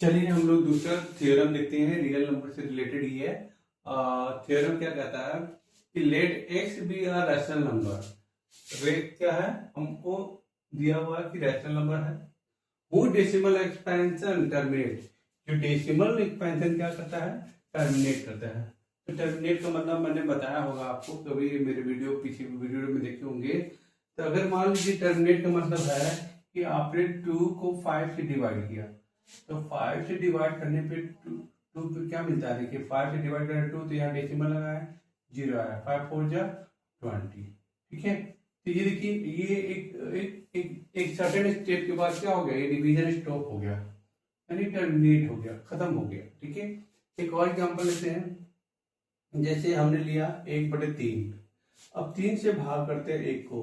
चलिए हम लोग दूसरा थ्योरम देखते हैं। रियल नंबर से रिलेटेड ही है। थ्योरम क्या कहता है कि let x be a rational number. Rate क्या है, हमको दिया हुआ है कि रैशनल नंबर है। वो डेसिमल एक्सपेंशन टर्मिनेट, जो डेसिमल एक्सपेंशन क्या करता है, टर्मिनेट करता है। तो टर्मिनेट का मतलब मैंने बताया होगा आपको, कभी मेरे वीडियो पीछे वीडियो में देखे होंगे। तो अगर मान लीजिए टर्मिनेट का मतलब है कि आपने 2 को 5 से डिवाइड किया, तो 5 से डिवाइड करने पे 2 पे क्या मिलता है, देखिए 5 से डिवाइड करें 2 तो यहाँ डेसिमल लगा है, 0 आया, 5 4 जा 20। ठीक है, तो ये देखिए ये एक सर्टेन स्टेप के बाद क्या हो गया, ये डिवीजन स्टॉप हो गया, यानी टर्मिनेट हो गया, खत्म हो गया। ठीक है, एक और एग्जांपल लेते हैं। जैसे हमने लिया 1/3, अब 3 से भाग करते हैं 1 को,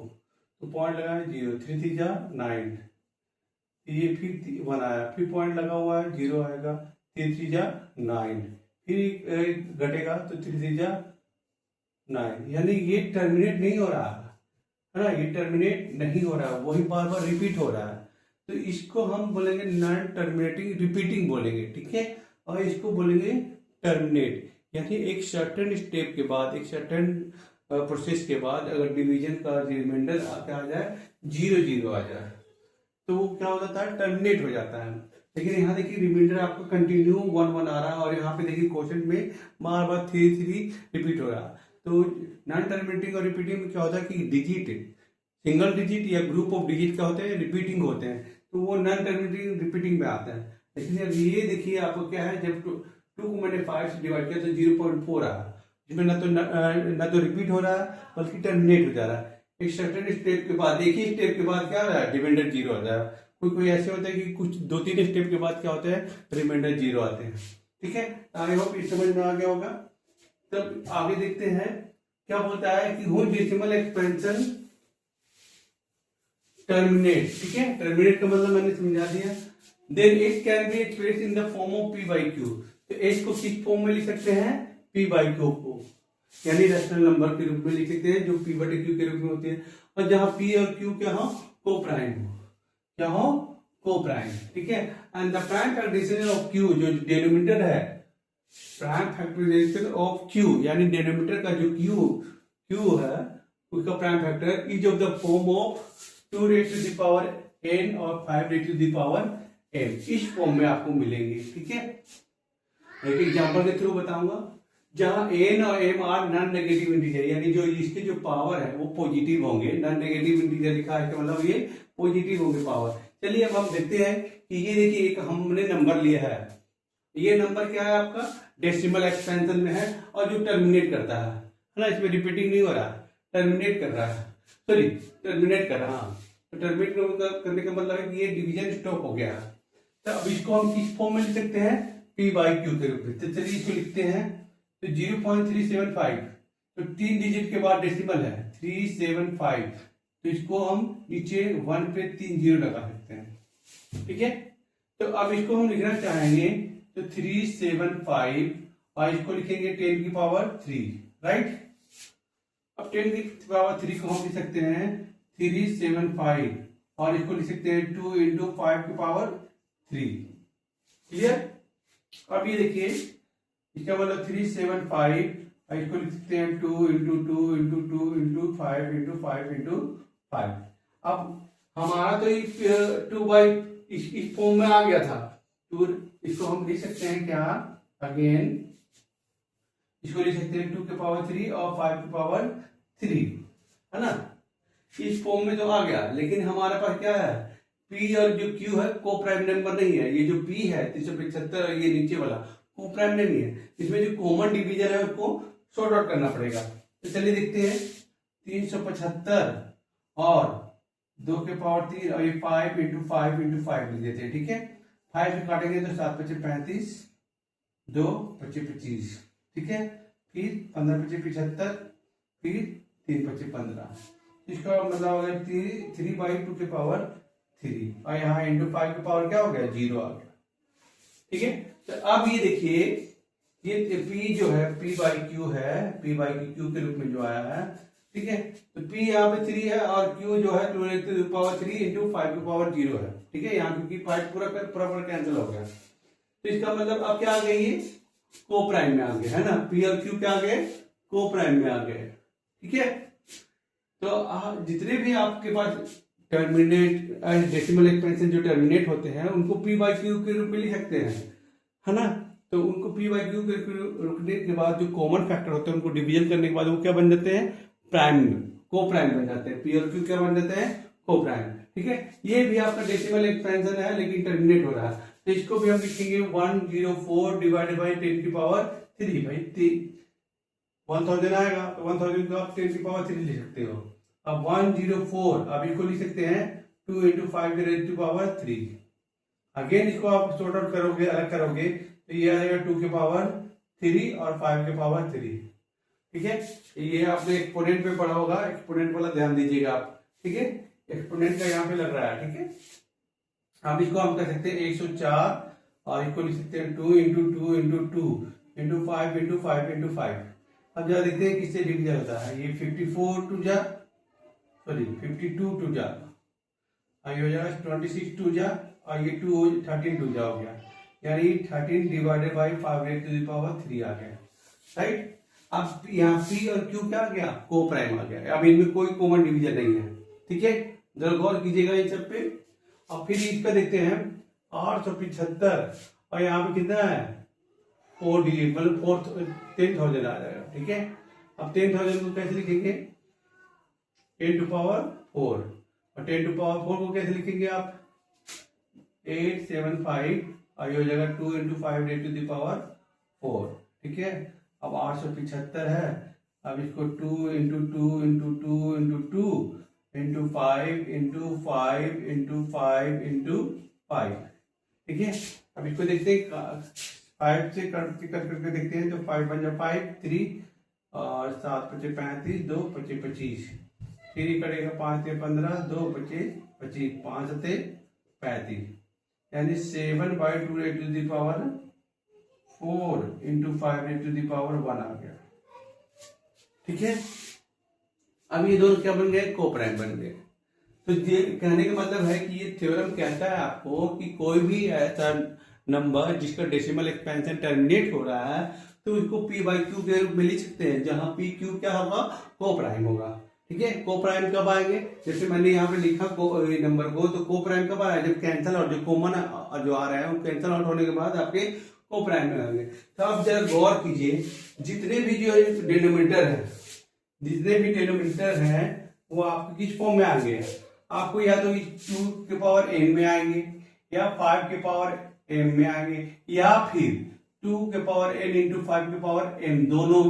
तो पॉइंट लगा है 0, 3 3 जा 9, ये फिर 1 आया, फिर पॉइंट लगा हुआ है 0 आएगा, 3 3 जा 9, फिर घटेगा तो 3 3 जा 9, यानी ये टर्मिनेट नहीं हो रहा है ना, ये टर्मिनेट नहीं हो रहा है, वही बार बार रिपीट हो रहा है। तो इसको हम बोलेंगे नॉन टर्मिनेटिंग रिपीटिंग बोलेंगे। ठीक है, और इसको बोलेंगे टर्मिनेट, यानी एक सर्टेन स्टेप के बाद, एक सर्टेन प्रोसेस के बाद अगर डिवीजन का रिमाइंडर क्या आ जाए, 0 0 आ जाए, तो वो क्या हो जाता है, टर्मिनेट हो जाता है। लेकिन यहाँ देखिए रिमाइंडर आपको कंटिन्यू 1 1 आ रहा है, और यहाँ पे देखिए क्वेश्चन में बार बार 3 3 रिपीट हो रहा है। तो नॉन टर्मिनेटिंग और रिपीटिंग में क्या होता है कि डिजिट, सिंगल डिजिट या ग्रुप ऑफ डिजिट क्या होते हैं, रिपीटिंग होते हैं, तो वो नॉन टर्मिनेटिंग रिपीटिंग में आता है। लेकिन अब ये देखिए आपको क्या है, जब 2 को मैंने 5 से डिवाइड किया तो 0.4 आया, जिसमें न तो रिपीट हो रहा है बल्कि टर्मिनेट हो जा रहा है। एक सर्टेन स्टेप के बाद, एक ही स्टेप के बाद क्या हो रहा है, रिमाइंडर 0 आ जाएगा। कोई ऐसे होता है कि कुछ 2 3 स्टेप के बाद क्या होता है, रिमाइंडर 0 आते हैं। ठीक है, आई होप इस समझ में आ गया होगा। तब आगे देखते हैं क्या बोलता है कि होल डेसिमल एक्सपेंशन टर्मिनेट। ठीक है, टर्मिनेट का मतलब मैंने समझा दिया। Then it can be express in the form of p by q. तो एच को किस फॉर्म में लिख सकते हैं, पी बाई क्यू को, यानी रैशनल नंबर के रूप में लिख सकते हैं जो पी बटे क्यू के रूप में होते हैं, और जहां पी और क्यू क्या हो, को प्राइम हो, क्या हो, को प्राइम। ठीक है, and the prime factorisation of q, जो डिनोमिनेटर है, प्राइम फैक्टराइजेशन ऑफ क्यू यानी डिनोमिनेटर का जो क्यू है उसका prime factor is of the form of 2 raised to the power n और 5 raised to the power m, इस फॉर्म में आपको मिलेंगे। ठीक है, एक एग्जांपल के थ्रू बताऊंगा। जहां n और m are non negative integer, यानी जो इसके जो पावर है वो पॉजिटिव होंगे, नॉन नेगेटिव इंटीजर लिखा है इसका मतलब ये पॉजिटिव होंगे पावर। चलिए अब हम देखते हैं कि ये देखिए एक हमने नंबर लिया है, ये नंबर क्या है आपका, डेसिमल एक्सपेंशन में है, और जो टर्मिनेट करता है ना, इसमें रिपीटिंग नहीं हो रहा, टर्मिनेट कर रहा है, सॉरी टर्मिनेट कर रहा है। तो टर्मिनेट करने का मतलब है कि ये डिवीजन स्टॉप हो गया। तो अब इसको हम किस फॉर्म में लिख सकते हैं, पी बाई क्यू के रूप में। तो चलिए इसको लिखते हैं, तो 0.375, तो 3 डिजिट के बाद डेसिमल है 375, तो इसको हम नीचे 1 पे 3 0 लगा सकते हैं। ठीक है, तो अब इसको हम लिखना चाहेंगे तो 375, और इसको लिखेंगे 10 की पावर 3, राइट। अब 10 की पावर 3 को हम लिख सकते हैं 375, और इसको लिख सकते हैं 2 इंटू 5 की पावर 3। क्लियर, अब ये देखिए इसका मतलब 375, और इसको लिख सकते हैं 2 into 2 into 2 into 5 into 5 into 5। अब हमारा तो 2 बाई इस फॉर्म में आ गया था, तो इसको हम लिख सकते हैं क्या, अगेन इसको लिख सकते हैं 2 के पावर 3 और 5 के पावर 3, है ना, इस फॉर्म में तो आ गया। लेकिन हमारे पास क्या है, P और जो Q है को प्राइम नंबर नहीं है, ये जो P है 375, ये नीचे वाला को प्राइम नहीं है, इसमें जो कॉमन डिवीजन है उसको सॉर्ट आउट करना पड़ेगा। तो चलिए देखते हैं, 375 और 2 के पावर 3, और ये 5 इंटू 5 इंटू 5 लिख देते हैं। ठीक है, 5 से काटेंगे तो 7 5 35, 2 25 25, ठीक है, फिर 15 25 75, फिर 3 25 15, इसका मतलब हो गया 3 बाई 2 के पावर 3, और यहाँ इंटू 5 के पावर क्या हो गया, 0 आ गया। ठीक है, तो अब ये देखिए ये P जो है P बाई क्यू है, P बाई क्यू के रूप में जो आया है। ठीक है, तो P यहाँ पे 3 है, और Q जो है 2 टू द पावर 3 इंटू 5 की पावर 0 है। ठीक है, यहाँ क्योंकि 5 पूरा कैंसिल हो गया, तो इसका मतलब अब क्या आ गए, ये को प्राइम में आ गए, है ना। पी और क्यू क्या आ गए, को प्राइम में आ गए, ठीक है। तो जितने भी आपके पास टर्मिनेट डेसिमल एक्सपेंशन जो टर्मिनेट होते हैं उनको पी बाई क्यू के रूप में लिख सकते हैं, है ना। तो उनको पी बाई क्यू के रुकने के बाद जो कॉमन फैक्टर होते हैं उनको डिवीजन करने के बाद वो क्या बन जाते हैं, प्राइम, को प्राइम बन जाते हैं। पी और क्यू क्या बन जाते हैं, को प्राइम, ठीक है। ये भी आपका डेसिमल एक्सपेंशन है लेकिन टर्मिनेट हो रहा है, तो इसको भी हम लिखेंगे 104 डिवाइडेड बाई 10 की पावर 3 भाई 1000 आएगा तो 1000 को आप 10 की पावर 3 लिख सकते हो। अब 104 अब इसको लिख सकते हैं 2 इंटू 5 की रेज टू पावर 3। अगेन इसको आप सॉर्ट आउट करोगे, अलग करोगे तो ये आएगा 2 के पावर 3 और 5 के पावर 3, ठीक है। ये आपने एक्सपोनेंट पे पढ़ा होगा, एक्सपोनेंट वाला ध्यान दीजिएगा आप, ठीक है। एक्सपोनेंट का यहाँ पे लग रहा है, ठीक है। अब इसको हम कर सकते हैं 104 और इसको लिख सकते हैं 2 into 2 into 2 into 5 into 5 into 5। अब जरा देखते हैं किससे डिवीजन होता है। ये 52 टू जा, सॉरी 52 टू जा, ये हो जाएगा 26 टू जा और ये 13 टू जा हो गया, यानी 13 divided by 5 raise to the power 3 आ गया, राइट। अब यहाँ पी और क्यू क्या आ गया, को प्राइम आ गया। अब इनमें कोई कॉमन डिवीजन नहीं है, ठीक है। जरा गौर कीजिएगा इन सब पे। और फिर इसका देखते हैं 875 और यहाँ पे कितना है 4 डिजिट, मतलब 10,000 आ जाएगा, ठीक है। अब 10,000 को कैसे लिखेंगे, 10 टू पावर 4 और 10 टू पावर 4 को कैसे लिखेंगे आप 875 और ये हो जाएगा 2 into 5 raise to the power 4, ठीक है। अब 875 है, अब इसको 2 into 2 into 2 into 2 into 5 into 5 into 5 into 5, ठीक है। अब इसको देखते हैं 5 से कट करके देखते हैं तो 5 बन जाए 5 3 और 7 पचे 35 2 पचे 25, 3 कटेगा 5 से 15 2 पचे 25 5 से 35, यानी 7 by 2 raise to the power 4 into 5 raise to the power 1 आ गया, ठीक है। अब ये दोनों क्या बन गए, को प्राइम बन गए। तो ये कहने का मतलब है कि ये थ्योरम कहता है आपको कि कोई भी ऐसा नंबर जिसका डेसिमल एक्सपेंशन टर्मिनेट हो रहा है तो उसको पी बाई क्यू के रूप में लिख सकते हैं, जहां पी क्यू क्या होगा, को प्राइम होगा, ठीक है। को प्राइम कब आएंगे, जैसे मैंने यहाँ पे लिखा नंबर को, तो को प्राइम कब आया, जब कैंसल आउट, जो कॉमन जो आ रहे हैं वो कैंसल आउट होने के बाद आपके को प्राइम में आएंगे। तो आप जरा गौर कीजिए, जितने भी जो डिनोमिनेटर है, जितने भी डिनोमिनेटर हैं वो आपके किस फॉर्म में आएंगे, आपको या तो 2 के पावर n में आएंगे या 5 के पावर m में आएंगे या फिर 2 के पावर n इंटू 5 के पावर m, दोनों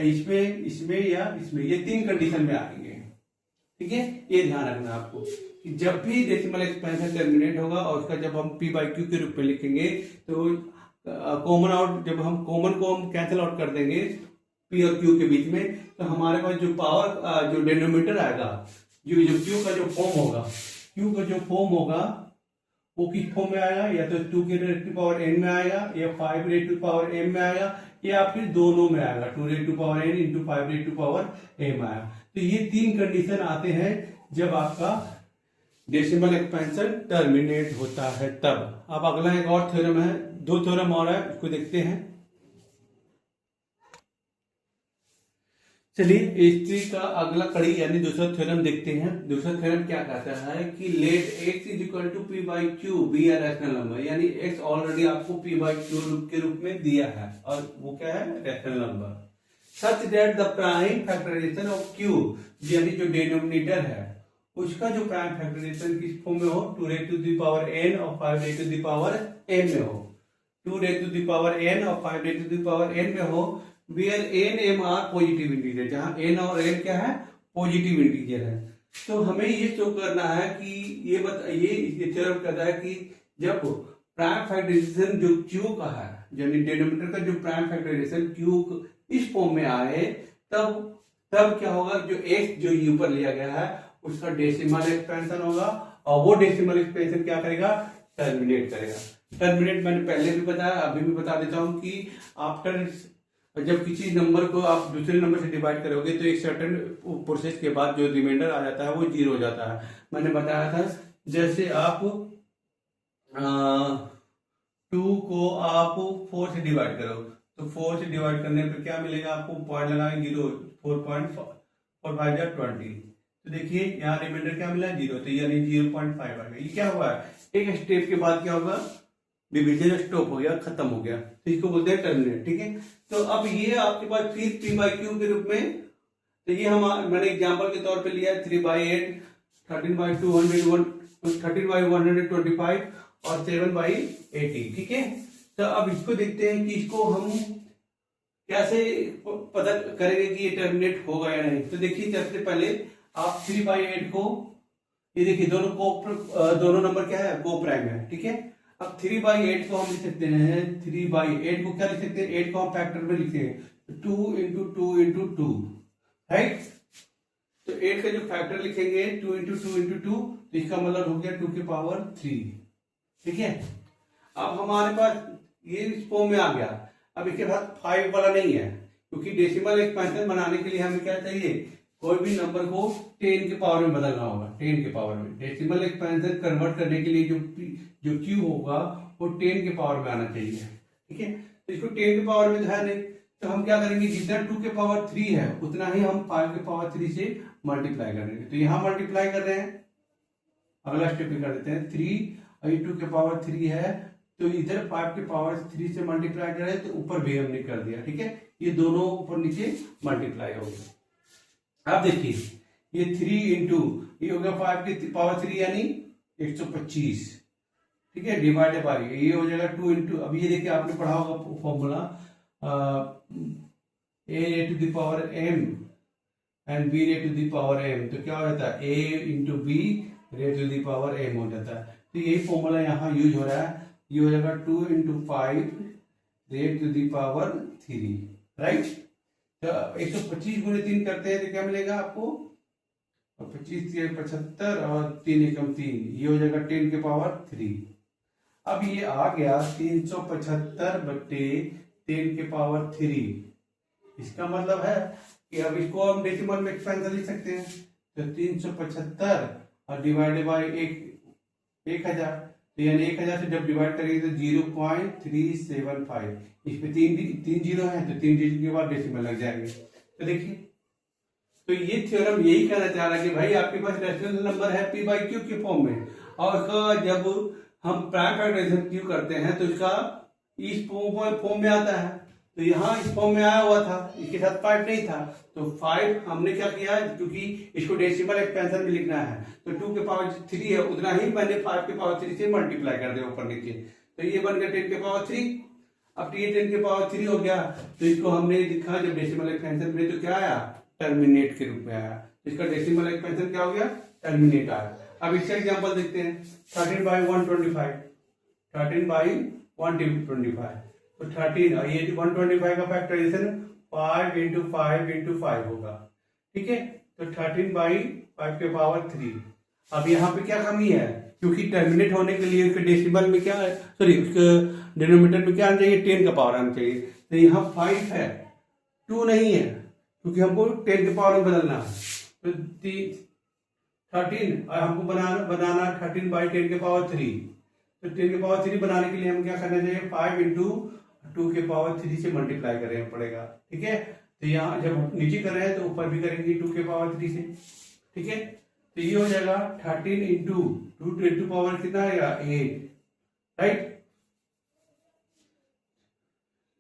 इसमें या इसमें, ये 3 कंडीशन में आएंगे, ठीक है। ये ध्यान रखना आपको कि जब भी डेसिमल एक्सपेंशन टर्मिनेट होगा और उसका जब हम पी बाई क्यू के रूप में लिखेंगे तो कॉमन आउट, जब हम कॉमन को हम कैंसिल आउट कर देंगे पी और क्यू के बीच में, तो हमारे पास जो पावर जो डिनोमिनेटर आएगा, जो क्यू का जो फॉर्म होगा, क्यू का जो फॉर्म होगा वो किस फॉर्म में आएगा, या तो 2 के रेज टू पावर n में आएगा या 5 रेज टू पावर m में आएगा या फिर दोनों में आएगा, 2 raise to power n into 5 raise to power m आएगा। तो ये 3 कंडीशन आते हैं जब आपका डेसिमल एक्सपेंशन टर्मिनेट होता है तब। अब अगला एक और थ्योरम है, 2 थ्योरम और है, इसको देखते हैं। चलिए हिस्ट्री का अगला कड़ी यानी दूसरा थ्योरम देखते हैं। दूसरा थ्योरम क्या कहता है कि let x is equal to p by q be are rational number, यानी x ऑलरेडी आपको पी बाई क्यू के रूप में दिया है और वो क्या है, rational number, such that the prime factorisation of q, यानी जो डिनोमिनेटर है उसका जो प्राइम फैक्टराइजेशन किस फॉर्म में हो, 2 raise to the power n और 5 raise to the power m में हो, 2 raise to the power n और 5 raise to the power n में हो, where n m are positive integer, जहां n और n क्या है, पॉजिटिव इंटीजर है। तो हमें ये शो करना है कि ये थ्योरम कहता है कि जब प्राइम फैक्टराइजेशन जो q का है, यानी डिनोमिनेटर का जो प्राइम फैक्टराइजेशन q इस फॉर्म में आए तब क्या होगा, जो x जो ऊपर लिया गया है उसका डेसिमल एक्सपेंशन होगा और वो डेसिमल एक्सपेंशन क्या करेगा, टर्मिनेट करेगा। टर्मिनेट मैंने पहले भी बताया, अभी भी बता देता हूं कि आफ्टर जब किसी नंबर को आप दूसरे नंबर से डिवाइड करोगे तो एक सर्टेन प्रोसेस के बाद जो रिमाइंडर आ जाता है वो 0 हो जाता है। मैंने बताया था जैसे आप 2 को आप 4 से डिवाइड करो, तो 4 से डिवाइड करने पर क्या मिलेगा आपको, पॉइंट लगाएंगे 0, 4.45 या 20, तो देखिए यहाँ रिमाइंडर क्या मिला 0, तो यानी 0.5 आ गया। ये क्या हुआ है, एक स्टेप के बाद क्या होगा, डिवीजन स्टॉप हो गया, खत्म हो गया, तो इसको बोलते हैं टर्मिनेट। ठीक है, तो अब ये आपके पास फिर p/q के रूप में, तो ये हम मैंने एग्जांपल के तौर पे लिया है 3/8, 13/200, 13/125 और 7/80। ठीक है, तो अब इसको देखते हैं कि इसको हम कैसे पता करेंगे कि ये टर्मिनेट होगा या नहीं। तो देखिए सबसे पहले आप 3/8 को, ये देखिए दोनों नंबर क्या है, को प्राइम है। ठीक है, अब 3/8 को हम लिख सकते हैं, 3/8 को क्या लिख सकते हैं, 8 को हम फैक्टर में लिखेंगे 2 × 2 × 2, राइट। तो 8 का जो फैक्टर लिखेंगे 2 × 2 × 2, तो इसका मतलब हो गया 2 की पावर 3। ठीक है, अब हमारे पास ये इस फॉर्म में आ गया। अब इसके साथ 5 वाला नहीं है, क्योंकि डेसिमल एक्सपेंशन बनाने के लिए हमें क्या चाहिए, कोई भी नंबर को 10 के पावर में बदलना होगा, 10 के पावर में। डेसिमल एक्सपेंशन कन्वर्ट करने के लिए जो क्यू होगा वो 10 के पावर में आना चाहिए। ठीक है, तो इसको 10 के पावर में तो है नहीं, तो हम क्या करेंगे, जितना 2 के पावर 3 है उतना ही हम 5 के पावर 3 से मल्टीप्लाई करेंगे। तो यहां मल्टीप्लाई कर रहे हैं, अगला स्टेप कर देते हैं 3, और ये 2 के पावर 3 है, तो इधर 5 के पावर 3 से मल्टीप्लाई कर रहे हैं, तो ऊपर भी हमने कर दिया। ठीक है, ये दोनों ऊपर नीचे मल्टीप्लाई हो गया। अब देखिए ये 3 × ये हो गया 5 की पावर 3 यानी 125। ठीक है, डिवाइडेड बाय ये हो जाएगा 2 × अब ये देखिए आपने पढ़ा होगा फॉर्मूला a⁻m एंड b⁻m, तो क्या हो जाता है a × b⁻m हो जाता है। तो यही फॉर्मूला यहाँ यूज हो रहा है, ये हो जाएगा 2 × 5 3, राइट। तो 125 × 3 करते हैं तो क्या मिलेगा आपको, 25 × 75 और 3 × 3, ये हो जाएगा 10 के पावर 3। अब ये आ गया 375/10 के पावर 3। इसका मतलब है कि अब इसको हम डेसिमल में एक्सपेंशन लिख सकते हैं, तो 375 और डिवाइडेड बाय 1000, तो यानी 1000 से जब डिवाइड करेंगे तो 0.375, इस पे तीन जीरो है, तो 3 डिजिट के बाद डेसिमल लग जाएंगे। तो देखिए, तो ये थ्योरम यही कहना चाह रहा है कि भाई आपके पास रेशनल नंबर है p/q के फॉर्म में, और उसका जब हम प्राइम फैक्टराइजेशन क्यू करते हैं तो इसका इस फॉर्म में आता है। तो यहाँ इस फॉर्म में आया हुआ था, इसके साथ 5 नहीं था, तो 5 हमने क्या किया, क्योंकि इसको डेसिमल एक्सपेंशन में लिखना है, तो 2 के पावर 3 है उतना ही मैंने 5 के पावर 3 से मल्टीप्लाई कर दिया ऊपर नीचे, तो ये बन गया 10 के पावर 3। अब ये 10 के पावर 3 हो गया, तो इसको हमने लिखा जब डेसिमल एक्सपेंशन में, तो क्या आया, टर्मिनेट के रूप में आया। इसका डेसिमल एक्सपेंशन क्या हो गया, टर्मिनेट आया। अब इसका एग्जांपल देखते हैं 13/125, 13/125, तो 13 और ये 125 का फैक्टराइजेशन 5 × 5 × 5 होगा। ठीक है, तो 13/5 के पावर 3। अब यहाँ पे क्या कमी है, क्योंकि टर्मिनेट होने के लिए उसके डेसिमल में क्या है, सॉरी उसके डिनोमिनेटर में क्या आना चाहिए, 10 का पावर आना चाहिए, तो यहाँ 5 है, 2 नहीं है, क्योंकि हमको 10 के पावर में बदलना है। तो 13 और हमको बनाना 13/10 के पावर 3, तो 10 के पावर 3 बनाने के लिए हम क्या करना चाहिए, 5 × 2 के पावर 3 से मल्टीप्लाई करना पड़ेगा। ठीक है, तो यहाँ जब नीचे कर रहे हैं तो ऊपर भी करेंगे 2 के पावर 3 से। ठीक है, तो ये हो जाएगा 13 × 2 × पावर कितना आएगा 8, राइट,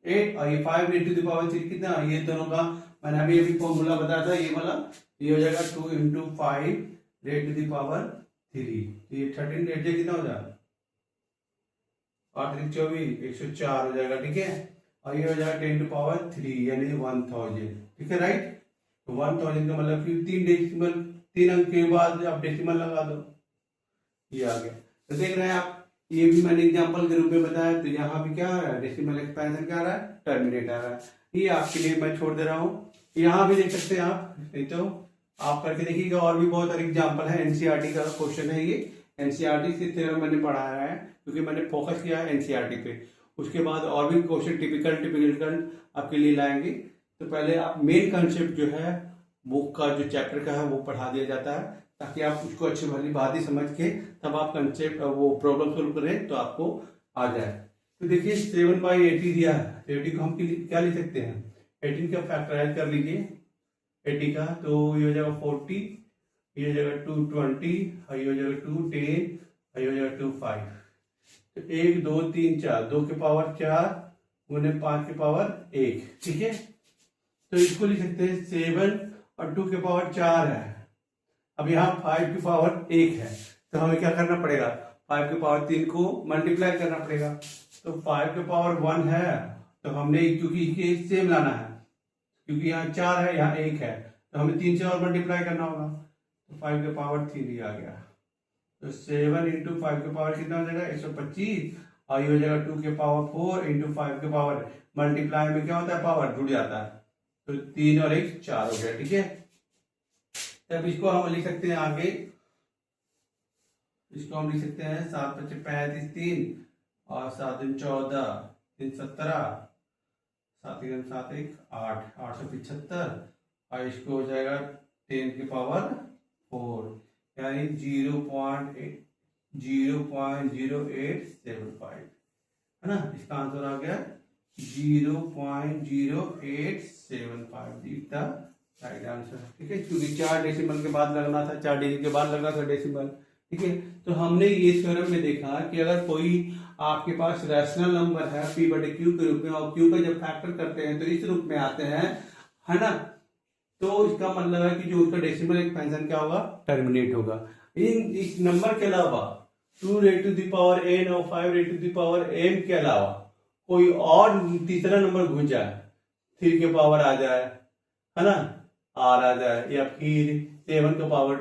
8 और ये 5 × पावर 3 कितना, ये दोनों का मैंने अभी फॉर्मूला बताया था, ये वाला, ये हो जाएगा 2 × 5 × पावर 3, तो ये 13 8 कितना हो जाएगा 8 × 24 104 हो जाएगा। ठीक है, और ये हो जाएगा 10 to पावर 3 यानी 1000। ठीक है, राइट, तो 1000 का मतलब फिर 3 अंक के बाद आप डेसिमल लगा दो, ये आ गया। तो देख रहे हैं आप, ये भी मैंने एग्जांपल के रूप में बताया, तो यहाँ भी क्या आ रहा है, डेसिमल एक्सपेंशन क्या आ रहा है, टर्मिनेट आ रहा है। ये आपके लिए मैं छोड़ दे रहा हूँ, यहाँ भी देख सकते हैं आप, नहीं तो आप करके देखिएगा, और भी बहुत सारे एग्जाम्पल है, एनसीईआरटी का क्वेश्चन है ये, एनसीईआरटी से थ्योरम मैंने पढ़ाया है, क्योंकि मैंने फोकस किया है एनसीईआरटी पे। उसके बाद और भी क्वेश्चन टिपिकल आपके लिए लाएंगे। तो पहले आप मेन कंसेप्ट जो है बुक का जो चैप्टर का है वो पढ़ा दिया जाता है, ताकि आप उसको अच्छी भली बात ही समझ के तब आप कंसेप्ट वो प्रॉब्लम सोल्व करें तो आपको आ जाए। तो देखिए 7/80 दिया है, तो 80 को हम क्या लिख सकते हैं, 18 का फैक्टराइज कर लीजिए 80 का, तो ये हो जाएगा 40, ये हो जाएगा 220, ये हो जाएगा 210, ये हो जाएगा 25। तो 1 2 3 4, 2 के पावर 4 गुने 5 के पावर 1, ठीक है। तो इसको लिख सकते हैं 7 और 2 के पावर 4 है। अब यहाँ 5 की पावर 1 है, तो हमें क्या करना पड़ेगा, 5 के पावर 3 को मल्टीप्लाई करना पड़ेगा। तो 5 के पावर 1 है, तो हमने क्योंकि इसके सेम लाना है, क्योंकि यहाँ 4 है यहाँ 1 है, तो हमें 3 से और मल्टीप्लाई करना होगा। तो 5 के पावर 3 आ गया, तो 7 इंटू 5 के पावर कितना हो जाएगा 125, और ये हो जाएगा 2 के पावर 4 इंटू 5 के पावर, मल्टीप्लाई में क्या होता है पावर जुड़ जाता है, तो 3 और 1 4 हो गया, ठीक है। तब इसको हम लिख सकते हैं आगे, इसको हम लिख सकते हैं 7 × 5 = 35, 3 और 7 × 14 3 17, 7 × 7 = 8, 875, और इसको हो जाएगा 10 की पावर 4, यानी 0.0875, है ना। इसका आंसर आ गया 0.0875 इतना राइट आंसर, ठीक है। क्योंकि 4 डेसिमल के बाद लगना था, 4 डिजिट के बाद लगना था डेसिमल, ठीक है। तो हमने ये थ्योरम में देखा कि अगर कोई आपके पास रैशनल नंबर है p/q के रूप में, और q का जब फैक्टर करते हैं तो इस रूप में आते हैं, है ना, तो इसका मतलब है कि जो उसका डेसिमल एक्सपेंशन क्या होगा, टर्मिनेट होगा। इस नंबर के अलावा 2n और 5n के अलावा कोई और तीसरा नंबर घुस जाए, 3 के पावर आ जाए, है ना, r आ जाए, या फिर 7 का पावर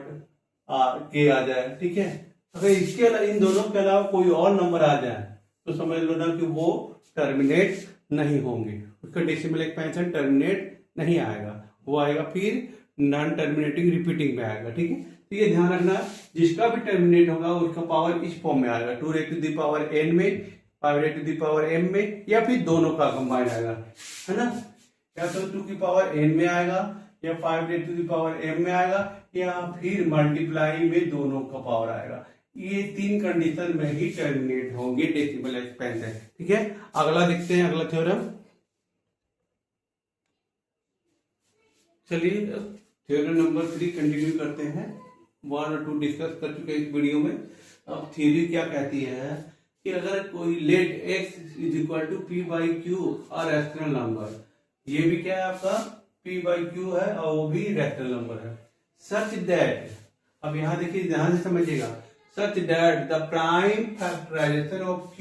k आ जाए, ठीक है। अगर इसके अलावा इन दोनों के अलावा कोई और नंबर आ जाए तो समझ लो ना कि वो टर्मिनेट नहीं होंगे, उसका डेसिमल एक्सपेंशन टर्मिनेट नहीं आएगा, वो आएगा फिर नॉन टर्मिनेटिंग रिपीटिंग में आएगा, ठीक है। तो ये ध्यान रखना, जिसका भी टर्मिनेट होगा उसका पावर इस फॉर्म में आएगा, 2n में, 5m में, या फिर दोनों का कंबाइन आएगा, है ना। या तो 2 की पावर n में आएगा, या 5m में आएगा, या फिर मल्टीप्लाई में दोनों का पावर आएगा। ये 3 कंडीशन में ही टर्मिनेट होंगे डेसिमल एक्सपेंशन, ठीक है। अगला देखते हैं, अगला थ्योरम। चलिए थ्योरम नंबर 3 कंटिन्यू करते हैं, 1 और 2 डिस्कस कर चुके हैं इस वीडियो में। अब थ्योरी क्या कहती है कि अगर कोई लेट x = p/q और रैशनल नंबर, ये भी क्या है आपका p/q है और वो भी रैशनल नंबर है, सच दैट, अब यहां देखिए ध्यान से समझिएगा, such that the prime factorisation of q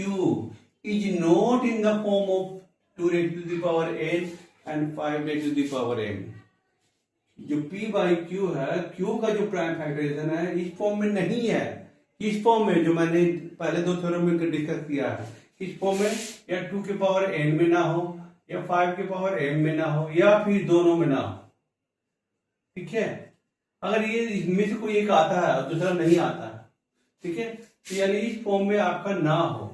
is not in the form of 2n and 5m। जो p/q है, q का जो प्राइम फैक्टराइजेशन है इस फॉर्म में नहीं है, इस फॉर्म में जो मैंने पहले 2 थ्योरम में डिस्कस किया है, इस फॉर्म में या 2 के पावर n में ना हो, या 5 के पावर m में ना हो, या फिर दोनों में ना हो, ठीक है। अगर ये इनमें से कोई एक आता है और दूसरा नहीं आता है, ठीक है, तो यानी इस फॉर्म में आपका ना हो,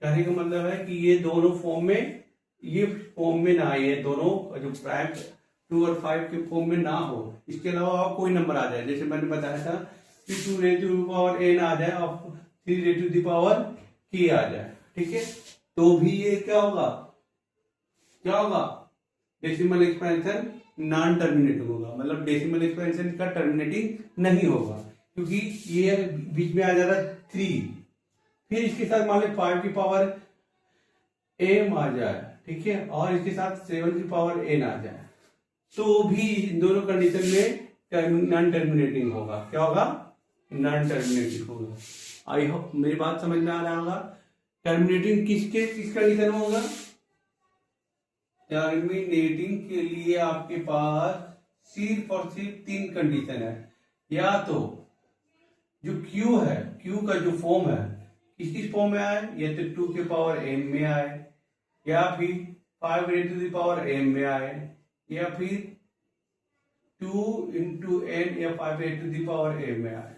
कहने का मतलब है कि ये दोनों फॉर्म में, ये फॉर्म में ना आए, ये दोनों जो प्राइम 2 और 5 के फॉर्म में ना हो, इसके अलावा और कोई नंबर आ जाए, जैसे मैंने बताया था कि 2n आ जाए और 3 k आ जाए, ठीक है, तो भी ये क्या होगा, क्या होगा, डेसिमल एक्सपेंशन नॉन टर्मिनेटिंग होगा, मतलब डेसिमल एक्सपेंशन का टर्मिनेटिंग नहीं होगा, क्योंकि ये बीच में आ जा रहा है 3, फिर इसके साथ मान लो 5 की पावर m आ जाए, ठीक है, और इसके साथ 7 की पावर n आ जाए, तो भी इन दोनों कंडीशन में नॉन टर्मिनेटिंग होगा, क्या होगा, नॉन टर्मिनेटिंग होगा। आई होप मेरी बात समझ में आ रहा होगा। टर्मिनेटिंग किस कंडीशन में होगा, टर्मिनेटिंग के लिए आपके पास सिर्फ और सिर्फ 3 कंडीशन है, या तो जो Q है, Q का जो फॉर्म है किस फॉर्म में आए, या तो 2 के पावर m में आए, या फिर 5m में आए, या फिर 2 × n या 5m में आए।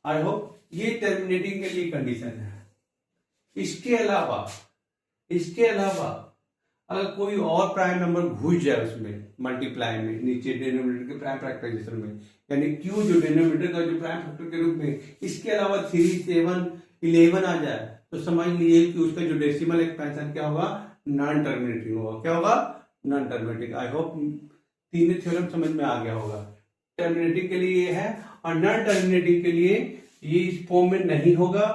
आई होप ये टर्मिनेटिंग के लिए कंडीशन है। इसके अलावा अगर कोई और प्राइम नंबर घुस जाए उसमें मल्टीप्लाई में, नीचे डिनोमिनेटर के प्राइम फैक्टराइजेशन में, यानी Q जो डिनोमिनेटर का जो प्राइम फैक्टर के रूप में, इसके अलावा 3, 7 11 आ जाए तो समझ लीजिए कि उसका जो डेसिमल एक्सपेंशन क्या होगा, नॉन टर्मिनेटिंग होगा। क्या होगा, नॉन टर्मिनेटिंग। आई होप तीनों थ्योरम समझ में आ गया होगा। टर्मिनेटिंग के लिए ये है और नॉन टर्मिनेटिंग के लिए ये इस फॉर्म में नहीं होगा।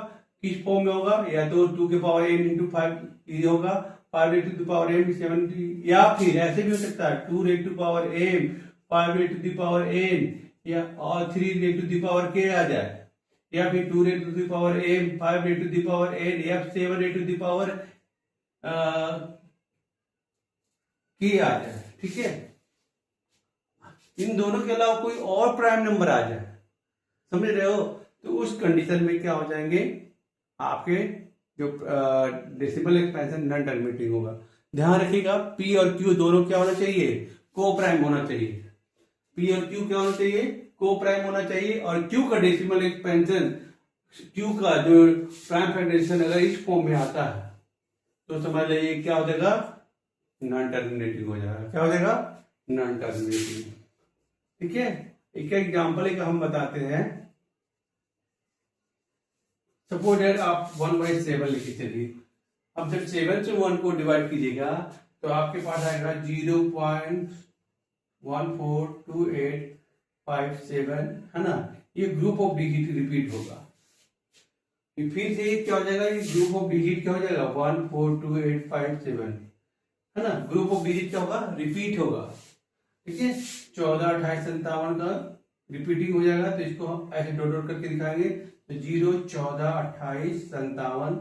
किस फॉर्म में होगा, या तो 2 के पावर n इंटू 5 ये होगा 5 raise to the power m 70, या फिर ऐसे भी हो सकता है 2 raise to power m 5 raise to the power n, या और 3 raise to the power k आ जाए, या फिर 2 raise to the power m 5 raise to the power n, या 7 raise to the power k आ जाए। ठीक है, इन दोनों के अलावा कोई और प्राइम नंबर आ जाए, समझ रहे हो, तो उस कंडीशन में क्या हो जाएंगे आपके जो डेसिमल एक्सपेंशन नॉन टर्मिनेटिंग होगा। ध्यान रखिएगा p और q दोनों क्या होना चाहिए, को प्राइम होना चाहिए। p और q क्या होना चाहिए, को प्राइम होना चाहिए। और q का डेसिमल एक्सपेंशन, q का जो प्राइम फैक्टराइजेशन अगर इस फॉर्म में आता है तो समझ लीजिए क्या हो जाएगा, नॉन टर्मिनेटिंग हो जाएगा। क्या हो जाएगा, नॉन टर्मिनेटिंग। ठीक है, एक एग्जाम्पल एक हम बताते हैं। सपोज दैट आप 1/7 लिखे चलिए। अब जब 7 से 1 को डिवाइड कीजिएगा तो आपके पास आएगा 0.142857, है ना। ये ग्रुप ऑफ डिजिट रिपीट होगा। फिर से क्या हो जाएगा, ये ग्रुप ऑफ डिजिट क्या हो जाएगा 142857, है ना। ग्रुप ऑफ डिजिट क्या होगा, रिपीट होगा। ठीक है, 14, 28, 57 का रिपीटिंग हो जाएगा तो इसको हम ऐसे डॉट डॉट करके दिखाएंगे तो 0, 14, 28, 57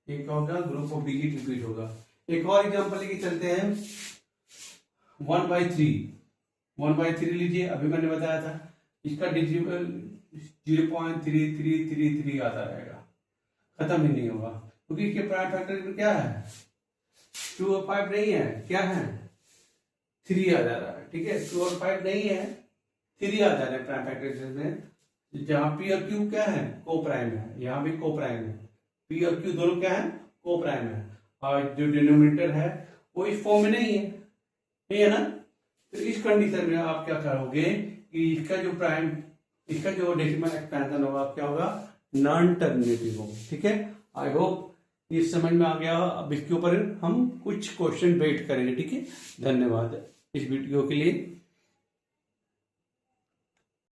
ये क्या होगा, ग्रुप ऑफ डिजिट रिपीट होगा। एक और एग्जांपल लेके चलते हैं 1/3 लीजिए। अभी मैंने बताया था इसका डिजिटल 0.3333 आता रहेगा, खत्म ही नहीं होगा क्योंकि इसके प्राइम फैक्टर में क्या है 2 और 5 नहीं है, क्या है 3 आ जा रहा है। ठीक है, 2 और 5 नहीं है, 3 आ जा रहा है प्राइम फैक्टर में। जहां p और q क्या है, को प्राइम है, यहाँ भी को प्राइम है। p और q दोनों क्या है, को प्राइम है। और जो डिनोमिनेटर है वो इस फॉर्म में नहीं है ना। तो इस कंडीशन में आप क्या करोगे कि इसका जो डेसिमल एक्सपेंशन होगा क्या होगा, नॉन टर्मिनेटिव होगा। ठीक है, आई होप ये समझ में आ गया। अब इसके ऊपर हम कुछ क्वेश्चन वेट करेंगे। ठीक है, धन्यवाद इस वीडियो के लिए।